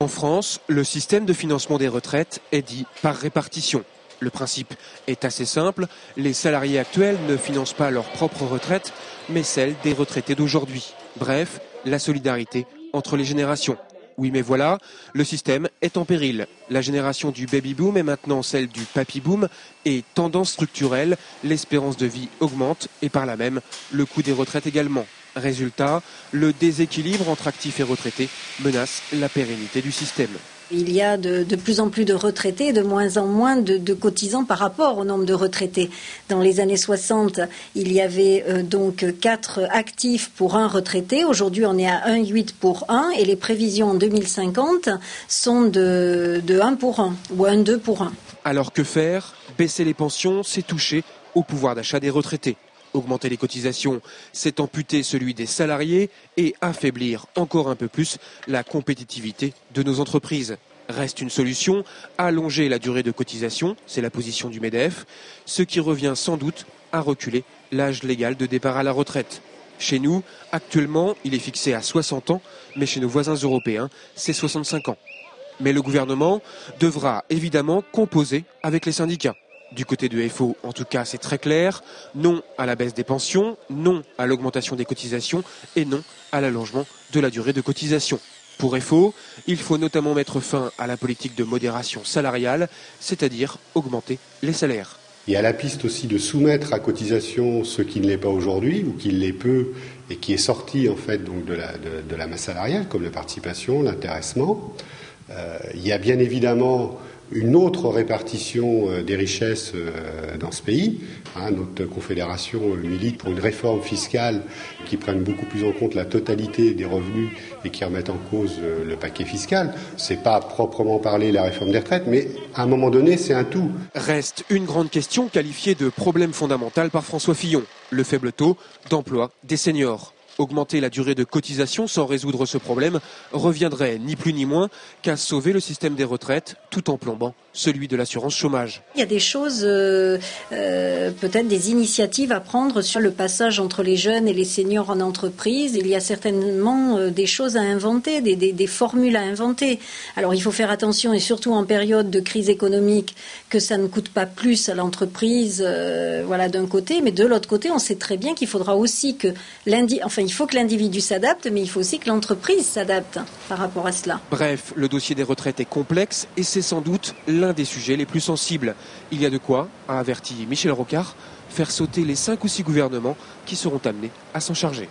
En France, le système de financement des retraites est dit par répartition. Le principe est assez simple, les salariés actuels ne financent pas leur propre retraite, mais celle des retraités d'aujourd'hui. Bref, la solidarité entre les générations. Oui, mais voilà, le système est en péril. La génération du baby-boom est maintenant celle du papy-boom et tendance structurelle, l'espérance de vie augmente et par là même le coût des retraites également. Résultat, le déséquilibre entre actifs et retraités menace la pérennité du système. Il y a de plus en plus de retraités et de moins en moins de cotisants par rapport au nombre de retraités. Dans les années 60, il y avait donc 4 actifs pour 1 retraité. Aujourd'hui, on est à 1,8 pour 1 et les prévisions en 2050 sont de 1 pour 1 ou 1,2 pour 1. Alors que faire? Baisser les pensions, c'est toucher au pouvoir d'achat des retraités. Augmenter les cotisations, c'est amputer celui des salariés et affaiblir encore un peu plus la compétitivité de nos entreprises. Reste une solution, allonger la durée de cotisation, c'est la position du MEDEF, ce qui revient sans doute à reculer l'âge légal de départ à la retraite. Chez nous, actuellement, il est fixé à 60 ans, mais chez nos voisins européens, c'est 65 ans. Mais le gouvernement devra évidemment composer avec les syndicats. Du côté de FO, en tout cas, c'est très clair. Non à la baisse des pensions, non à l'augmentation des cotisations et non à l'allongement de la durée de cotisation. Pour FO, il faut notamment mettre fin à la politique de modération salariale, c'est-à-dire augmenter les salaires. Il y a la piste aussi de soumettre à cotisation ce qui ne l'est pas aujourd'hui ou qui l'est peu et qui est sorti en fait donc de la masse salariale, comme la participation, l'intéressement. Il y a bien évidemment une autre répartition des richesses dans ce pays. Notre confédération milite pour une réforme fiscale qui prenne beaucoup plus en compte la totalité des revenus et qui remette en cause le paquet fiscal. C'est pas proprement parler la réforme des retraites, mais à un moment donné, c'est un tout. Reste une grande question qualifiée de problème fondamental par François Fillon, le faible taux d'emploi des seniors. Augmenter la durée de cotisation sans résoudre ce problème reviendrait ni plus ni moins qu'à sauver le système des retraites tout en plombant celui de l'assurance chômage. Il y a des choses, peut-être des initiatives à prendre sur le passage entre les jeunes et les seniors en entreprise. Il y a certainement des choses à inventer, des formules à inventer. Alors il faut faire attention, et surtout en période de crise économique, que ça ne coûte pas plus à l'entreprise, d'un côté, mais de l'autre côté, on sait très bien qu'il faudra aussi que il faut que l'individu s'adapte, mais il faut aussi que l'entreprise s'adapte par rapport à cela. Bref, le dossier des retraites est complexe et c'est sans doute l'un des sujets les plus sensibles. Il y a de quoi, a averti Michel Rocard, faire sauter les 5 ou 6 gouvernements qui seront amenés à s'en charger.